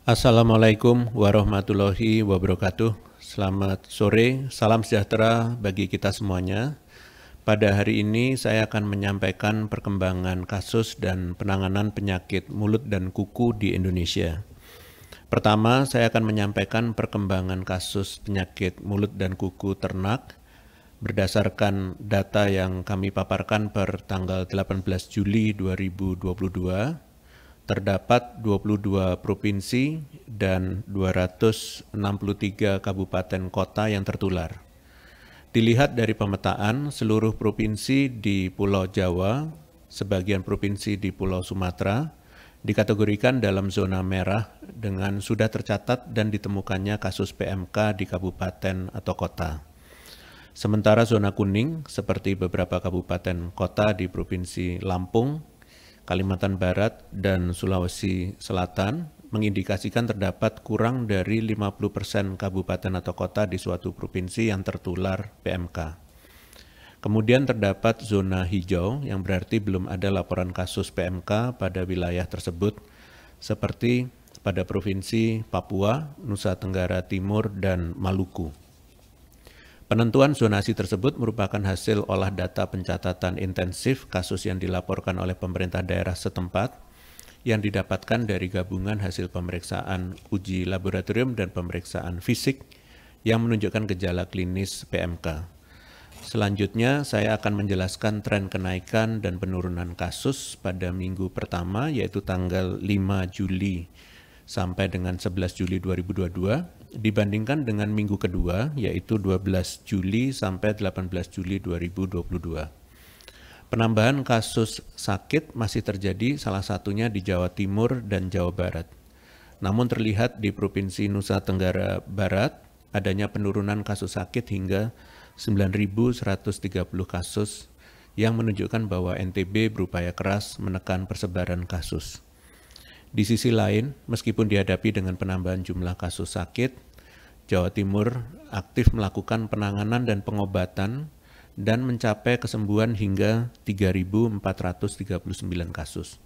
Assalamualaikum warahmatullahi wabarakatuh. Selamat sore, salam sejahtera bagi kita semuanya. Pada hari ini saya akan menyampaikan perkembangan kasus dan penanganan penyakit mulut dan kuku di Indonesia. Pertama, saya akan menyampaikan perkembangan kasus penyakit mulut dan kuku ternak berdasarkan data yang kami paparkan per tanggal 18 Juli 2022. Terdapat 22 provinsi dan 263 kabupaten kota yang tertular. Dilihat dari pemetaan, seluruh provinsi di Pulau Jawa, sebagian provinsi di Pulau Sumatera, dikategorikan dalam zona merah dengan sudah tercatat dan ditemukannya kasus PMK di kabupaten atau kota. Sementara zona kuning, seperti beberapa kabupaten kota di Provinsi Lampung, Kalimantan Barat, dan Sulawesi Selatan mengindikasikan terdapat kurang dari 50% kabupaten atau kota di suatu provinsi yang tertular PMK. Kemudian terdapat zona hijau yang berarti belum ada laporan kasus PMK pada wilayah tersebut seperti pada Provinsi Papua, Nusa Tenggara Timur, dan Maluku. Penentuan zonasi tersebut merupakan hasil olah data pencatatan intensif kasus yang dilaporkan oleh pemerintah daerah setempat yang didapatkan dari gabungan hasil pemeriksaan uji laboratorium dan pemeriksaan fisik yang menunjukkan gejala klinis PMK. Selanjutnya, saya akan menjelaskan tren kenaikan dan penurunan kasus pada minggu pertama, yaitu tanggal 5 Juli sampai dengan 11 Juli 2022, dibandingkan dengan minggu kedua, yaitu 12 Juli sampai 18 Juli 2022. Penambahan kasus sakit masih terjadi, salah satunya di Jawa Timur dan Jawa Barat. Namun terlihat di Provinsi Nusa Tenggara Barat, adanya penurunan kasus sakit hingga 9.130 kasus yang menunjukkan bahwa NTB berupaya keras menekan persebaran kasus. Di sisi lain, meskipun dihadapi dengan penambahan jumlah kasus sakit, Jawa Timur aktif melakukan penanganan dan pengobatan dan mencapai kesembuhan hingga 3.439 kasus.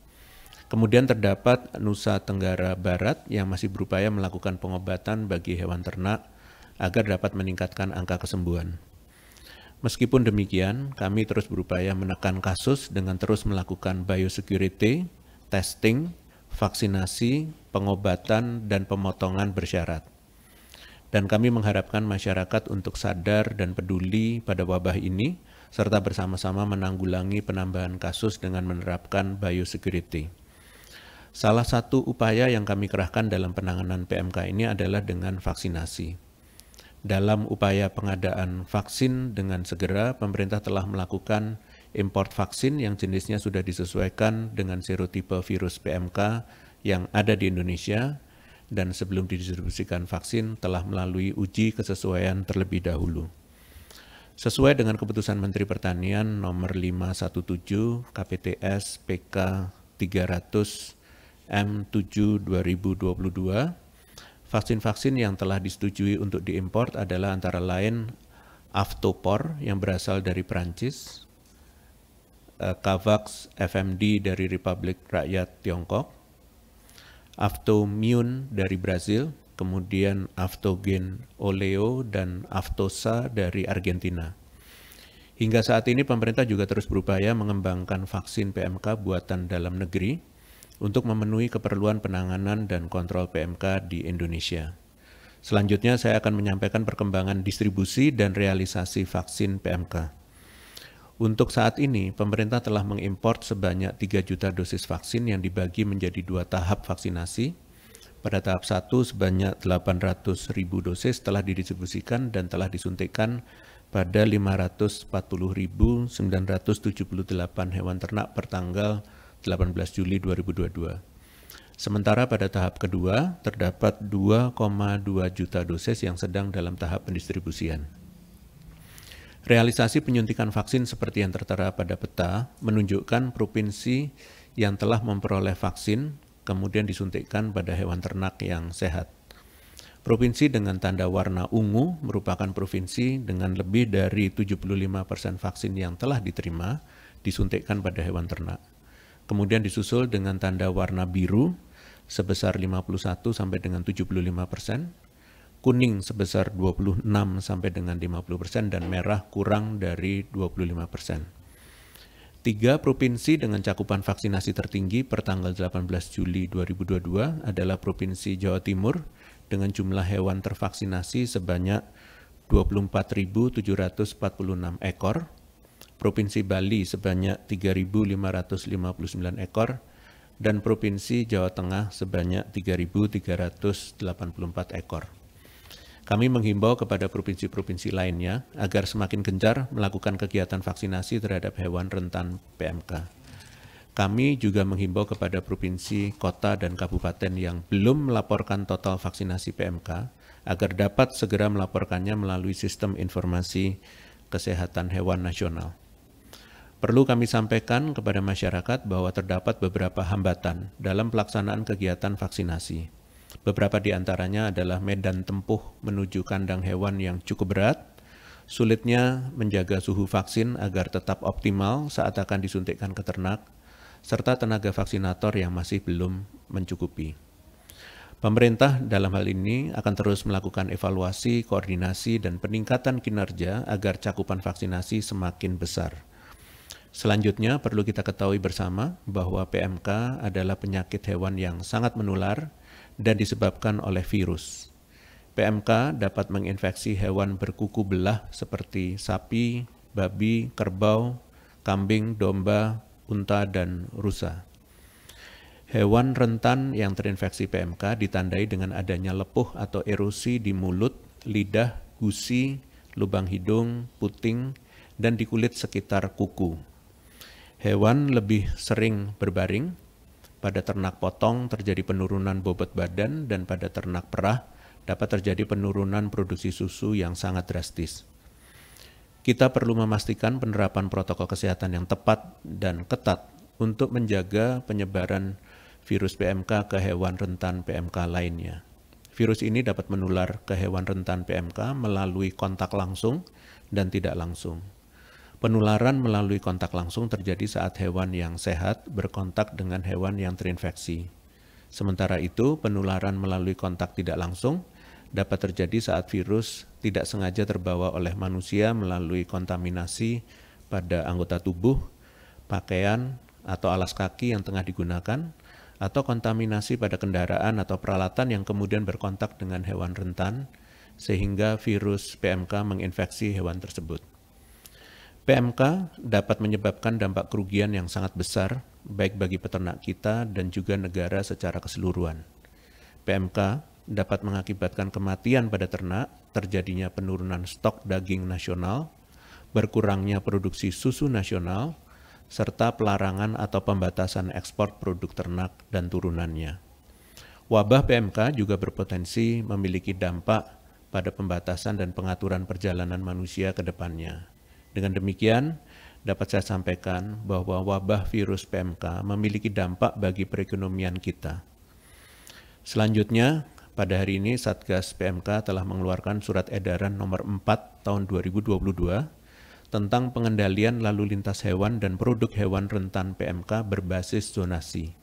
Kemudian terdapat Nusa Tenggara Barat yang masih berupaya melakukan pengobatan bagi hewan ternak agar dapat meningkatkan angka kesembuhan. Meskipun demikian, kami terus berupaya menekan kasus dengan terus melakukan biosecurity, testing, vaksinasi, pengobatan, dan pemotongan bersyarat. Dan kami mengharapkan masyarakat untuk sadar dan peduli pada wabah ini, serta bersama-sama menanggulangi penambahan kasus dengan menerapkan biosecurity. Salah satu upaya yang kami kerahkan dalam penanganan PMK ini adalah dengan vaksinasi. Dalam upaya pengadaan vaksin dengan segera, pemerintah telah melakukan import vaksin yang jenisnya sudah disesuaikan dengan serotipe virus PMK yang ada di Indonesia, dan sebelum didistribusikan vaksin telah melalui uji kesesuaian terlebih dahulu. Sesuai dengan keputusan Menteri Pertanian nomor 517 KPTS PK 300 M7 2022, vaksin-vaksin yang telah disetujui untuk diimport adalah antara lain Aftopor yang berasal dari Perancis, Cavax FMD dari Republik Rakyat Tiongkok, Aftomiun dari Brasil, kemudian Aftogen Oleo dan Aftosa dari Argentina. Hingga saat ini pemerintah juga terus berupaya mengembangkan vaksin PMK buatan dalam negeri untuk memenuhi keperluan penanganan dan kontrol PMK di Indonesia. Selanjutnya saya akan menyampaikan perkembangan distribusi dan realisasi vaksin PMK. Untuk saat ini, pemerintah telah mengimport sebanyak 3 juta dosis vaksin yang dibagi menjadi 2 tahap vaksinasi. Pada tahap 1, sebanyak 800.000 dosis telah didistribusikan dan telah disuntikkan pada 540.978 hewan ternak per tanggal 18 Juli 2022. Sementara pada tahap kedua, terdapat 2,2 juta dosis yang sedang dalam tahap pendistribusian. Realisasi penyuntikan vaksin seperti yang tertera pada peta menunjukkan provinsi yang telah memperoleh vaksin kemudian disuntikkan pada hewan ternak yang sehat. Provinsi dengan tanda warna ungu merupakan provinsi dengan lebih dari 75% vaksin yang telah diterima disuntikkan pada hewan ternak. Kemudian disusul dengan tanda warna biru sebesar 51 sampai dengan 75%, kuning sebesar 26 sampai dengan 50%, dan merah kurang dari 25%. 3 provinsi dengan cakupan vaksinasi tertinggi per tanggal 18 Juli 2022 adalah Provinsi Jawa Timur dengan jumlah hewan tervaksinasi sebanyak 24.746 ekor, Provinsi Bali sebanyak 3.559 ekor, dan Provinsi Jawa Tengah sebanyak 3.384 ekor. Kami menghimbau kepada provinsi-provinsi lainnya agar semakin gencar melakukan kegiatan vaksinasi terhadap hewan rentan PMK. Kami juga menghimbau kepada provinsi, kota, dan kabupaten yang belum melaporkan total vaksinasi PMK agar dapat segera melaporkannya melalui Sistem Informasi Kesehatan Hewan Nasional. Perlu kami sampaikan kepada masyarakat bahwa terdapat beberapa hambatan dalam pelaksanaan kegiatan vaksinasi. Beberapa di antaranya adalah medan tempuh menuju kandang hewan yang cukup berat, sulitnya menjaga suhu vaksin agar tetap optimal saat akan disuntikkan ke ternak, serta tenaga vaksinator yang masih belum mencukupi. Pemerintah dalam hal ini akan terus melakukan evaluasi, koordinasi, dan peningkatan kinerja agar cakupan vaksinasi semakin besar. Selanjutnya, perlu kita ketahui bersama bahwa PMK adalah penyakit hewan yang sangat menular dan disebabkan oleh virus. PMK dapat menginfeksi hewan berkuku belah seperti sapi, babi, kerbau, kambing, domba, unta, dan rusa. Hewan rentan yang terinfeksi PMK ditandai dengan adanya lepuh atau erosi di mulut, lidah, gusi, lubang hidung, puting, dan di kulit sekitar kuku. Hewan lebih sering berbaring. Pada ternak potong terjadi penurunan bobot badan, dan pada ternak perah dapat terjadi penurunan produksi susu yang sangat drastis. Kita perlu memastikan penerapan protokol kesehatan yang tepat dan ketat untuk menjaga penyebaran virus PMK ke hewan rentan PMK lainnya. Virus ini dapat menular ke hewan rentan PMK melalui kontak langsung dan tidak langsung. Penularan melalui kontak langsung terjadi saat hewan yang sehat berkontak dengan hewan yang terinfeksi. Sementara itu, penularan melalui kontak tidak langsung dapat terjadi saat virus tidak sengaja terbawa oleh manusia melalui kontaminasi pada anggota tubuh, pakaian, atau alas kaki yang tengah digunakan, atau kontaminasi pada kendaraan atau peralatan yang kemudian berkontak dengan hewan rentan, sehingga virus PMK menginfeksi hewan tersebut. PMK dapat menyebabkan dampak kerugian yang sangat besar, baik bagi peternak kita dan juga negara secara keseluruhan. PMK dapat mengakibatkan kematian pada ternak, terjadinya penurunan stok daging nasional, berkurangnya produksi susu nasional, serta pelarangan atau pembatasan ekspor produk ternak dan turunannya. Wabah PMK juga berpotensi memiliki dampak pada pembatasan dan pengaturan perjalanan manusia ke depannya. Dengan demikian, dapat saya sampaikan bahwa wabah virus PMK memiliki dampak bagi perekonomian kita. Selanjutnya, pada hari ini Satgas PMK telah mengeluarkan surat edaran nomor 4 tahun 2022 tentang pengendalian lalu lintas hewan dan produk hewan rentan PMK berbasis zonasi.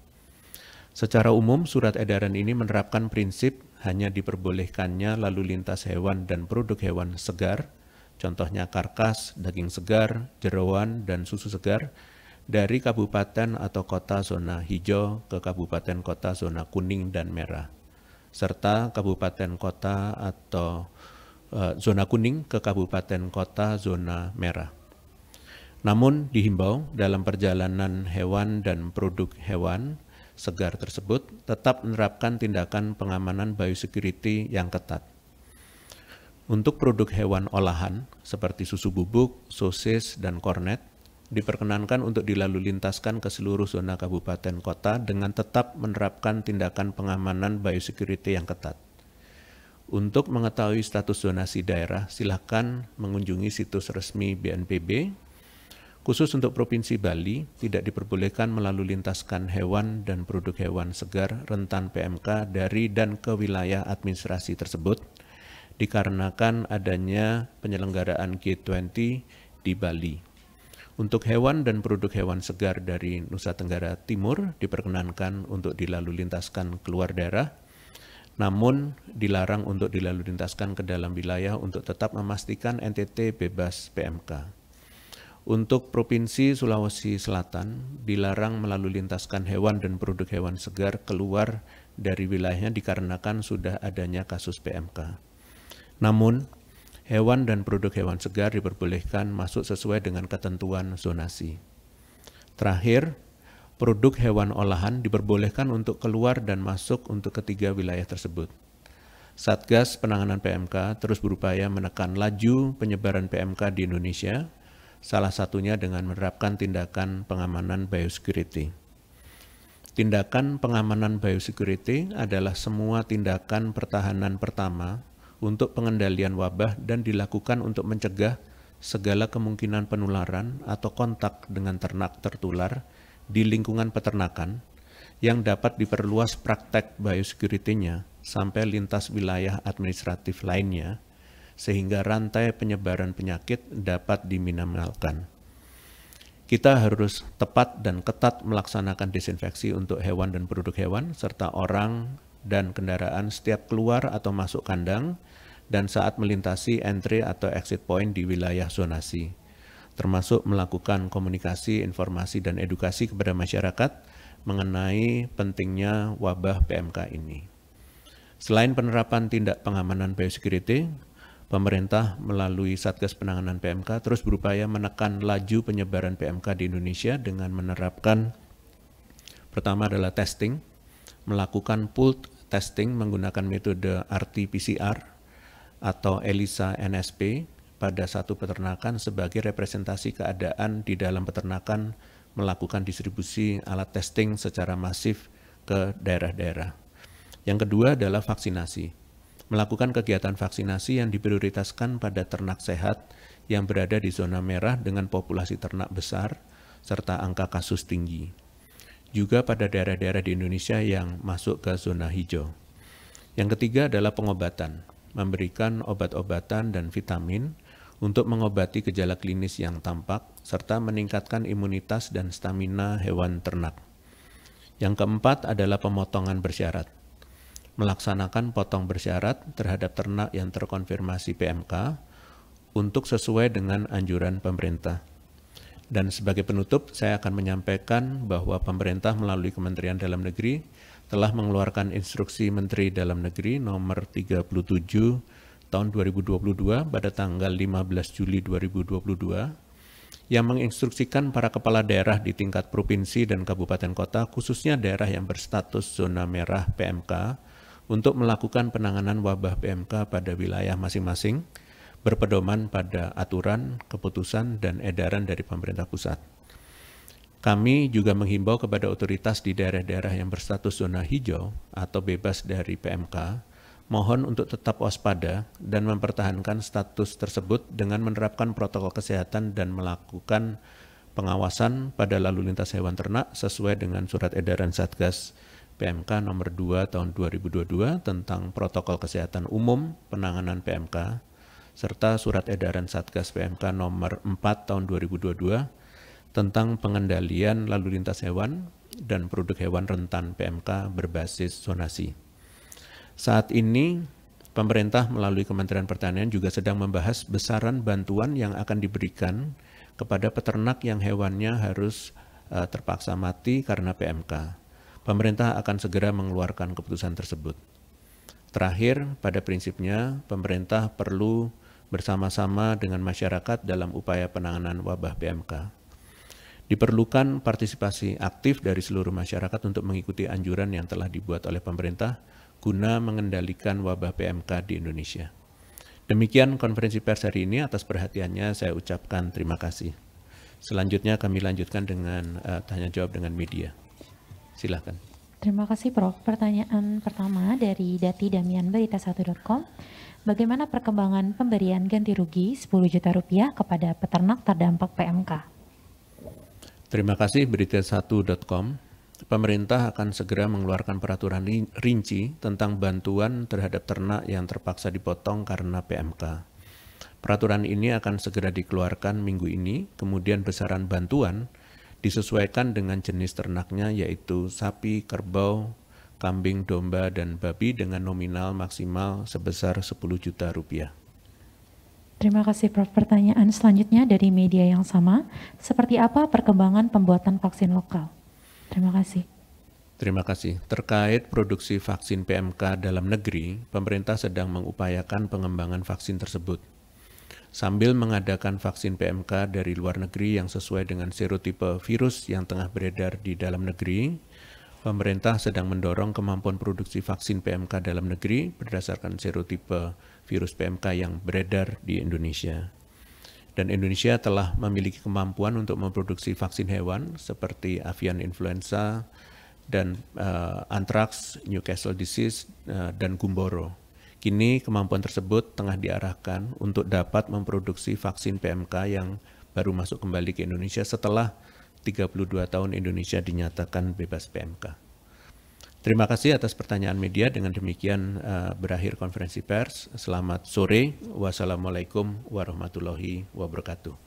Secara umum, surat edaran ini menerapkan prinsip hanya diperbolehkannya lalu lintas hewan dan produk hewan segar, contohnya karkas, daging segar, jeroan, dan susu segar, dari kabupaten atau kota zona hijau ke kabupaten kota zona kuning dan merah, serta kabupaten kota atau zona kuning ke kabupaten kota zona merah. Namun dihimbau dalam perjalanan hewan dan produk hewan segar tersebut tetap menerapkan tindakan pengamanan biosecurity yang ketat. Untuk produk hewan olahan seperti susu bubuk, sosis, dan kornet diperkenankan untuk dilalu lintaskan ke seluruh zona kabupaten kota dengan tetap menerapkan tindakan pengamanan biosecurity yang ketat. Untuk mengetahui status zonasi daerah, silakan mengunjungi situs resmi BNPB. Khusus untuk Provinsi Bali, tidak diperbolehkan melalu lintaskan hewan dan produk hewan segar rentan PMK dari dan ke wilayah administrasi tersebut, dikarenakan adanya penyelenggaraan G20 di Bali. Untuk hewan dan produk hewan segar dari Nusa Tenggara Timur diperkenankan untuk dilalu lintaskan keluar daerah, namun dilarang untuk dilalu lintaskan ke dalam wilayah untuk tetap memastikan NTT bebas PMK. Untuk Provinsi Sulawesi Selatan, dilarang melalui lintaskan hewan dan produk hewan segar keluar dari wilayahnya dikarenakan sudah adanya kasus PMK. Namun, hewan dan produk hewan segar diperbolehkan masuk sesuai dengan ketentuan zonasi. Terakhir, produk hewan olahan diperbolehkan untuk keluar dan masuk untuk ketiga wilayah tersebut. Satgas Penanganan PMK terus berupaya menekan laju penyebaran PMK di Indonesia, salah satunya dengan menerapkan tindakan pengamanan biosecurity. Tindakan pengamanan biosecurity adalah semua tindakan pertahanan pertama untuk pengendalian wabah dan dilakukan untuk mencegah segala kemungkinan penularan atau kontak dengan ternak tertular di lingkungan peternakan yang dapat diperluas praktek biosecurity-nya sampai lintas wilayah administratif lainnya sehingga rantai penyebaran penyakit dapat diminimalkan. Kita harus tepat dan ketat melaksanakan desinfeksi untuk hewan dan produk hewan serta orang dan kendaraan setiap keluar atau masuk kandang dan saat melintasi entry atau exit point di wilayah zonasi, termasuk melakukan komunikasi, informasi, dan edukasi kepada masyarakat mengenai pentingnya wabah PMK ini. Selain penerapan tindak pengamanan biosecurity, pemerintah melalui Satgas Penanganan PMK terus berupaya menekan laju penyebaran PMK di Indonesia dengan menerapkan pertama adalah testing, melakukan pooled testing menggunakan metode RT-PCR atau ELISA NSP pada satu peternakan sebagai representasi keadaan di dalam peternakan melakukan distribusi alat testing secara masif ke daerah-daerah. Yang kedua adalah vaksinasi. Melakukan kegiatan vaksinasi yang diprioritaskan pada ternak sehat yang berada di zona merah dengan populasi ternak besar serta angka kasus tinggi. Juga pada daerah-daerah di Indonesia yang masuk ke zona hijau. Yang ketiga adalah pengobatan, memberikan obat-obatan dan vitamin untuk mengobati gejala klinis yang tampak, serta meningkatkan imunitas dan stamina hewan ternak. Yang keempat adalah pemotongan bersyarat. Melaksanakan potong bersyarat terhadap ternak yang terkonfirmasi PMK untuk sesuai dengan anjuran pemerintah. Dan sebagai penutup, saya akan menyampaikan bahwa pemerintah melalui Kementerian Dalam Negeri telah mengeluarkan instruksi Menteri Dalam Negeri nomor 37 tahun 2022 pada tanggal 15 Juli 2022 yang menginstruksikan para kepala daerah di tingkat provinsi dan kabupaten kota, khususnya daerah yang berstatus zona merah PMK, untuk melakukan penanganan wabah PMK pada wilayah masing-masing, berpedoman pada aturan, keputusan, dan edaran dari pemerintah pusat. Kami juga menghimbau kepada otoritas di daerah-daerah yang berstatus zona hijau atau bebas dari PMK, mohon untuk tetap waspada dan mempertahankan status tersebut dengan menerapkan protokol kesehatan dan melakukan pengawasan pada lalu lintas hewan ternak sesuai dengan surat edaran Satgas PMK nomor 2 tahun 2022 tentang protokol kesehatan umum penanganan PMK, serta surat edaran Satgas PMK nomor 4 tahun 2022 tentang pengendalian lalu lintas hewan dan produk hewan rentan PMK berbasis zonasi. Saat ini, pemerintah melalui Kementerian Pertanian juga sedang membahas besaran bantuan yang akan diberikan kepada peternak yang hewannya harus terpaksa mati karena PMK. Pemerintah akan segera mengeluarkan keputusan tersebut. Terakhir, pada prinsipnya, pemerintah perlu bersama-sama dengan masyarakat dalam upaya penanganan wabah PMK. Diperlukan partisipasi aktif dari seluruh masyarakat untuk mengikuti anjuran yang telah dibuat oleh pemerintah guna mengendalikan wabah PMK di Indonesia. Demikian konferensi pers hari ini, atas perhatiannya saya ucapkan terima kasih. Selanjutnya kami lanjutkan dengan tanya jawab dengan media. Silakan. Terima kasih Prof. Pertanyaan pertama dari Dati Damian Berita1.com. Bagaimana perkembangan pemberian ganti rugi 10 juta rupiah kepada peternak terdampak PMK? Terima kasih Berita1.com. Pemerintah akan segera mengeluarkan peraturan rinci tentang bantuan terhadap ternak yang terpaksa dipotong karena PMK. Peraturan ini akan segera dikeluarkan minggu ini, kemudian besaran bantuan disesuaikan dengan jenis ternaknya yaitu sapi, kerbau, kambing, domba, dan babi dengan nominal maksimal sebesar 10 juta rupiah. Terima kasih Prof. Pertanyaan selanjutnya dari media yang sama, seperti apa perkembangan pembuatan vaksin lokal? Terima kasih. Terima kasih. Terkait produksi vaksin PMK dalam negeri, pemerintah sedang mengupayakan pengembangan vaksin tersebut. Sambil mengadakan vaksin PMK dari luar negeri yang sesuai dengan serotipe virus yang tengah beredar di dalam negeri, pemerintah sedang mendorong kemampuan produksi vaksin PMK dalam negeri berdasarkan serotipe virus PMK yang beredar di Indonesia. Dan Indonesia telah memiliki kemampuan untuk memproduksi vaksin hewan seperti avian influenza dan anthrax, Newcastle disease, dan gumboro. Kini kemampuan tersebut tengah diarahkan untuk dapat memproduksi vaksin PMK yang baru masuk kembali ke Indonesia setelah 32 tahun Indonesia dinyatakan bebas PMK. Terima kasih atas pertanyaan media. Dengan demikian berakhir konferensi pers. Selamat sore. Wassalamualaikum warahmatullahi wabarakatuh.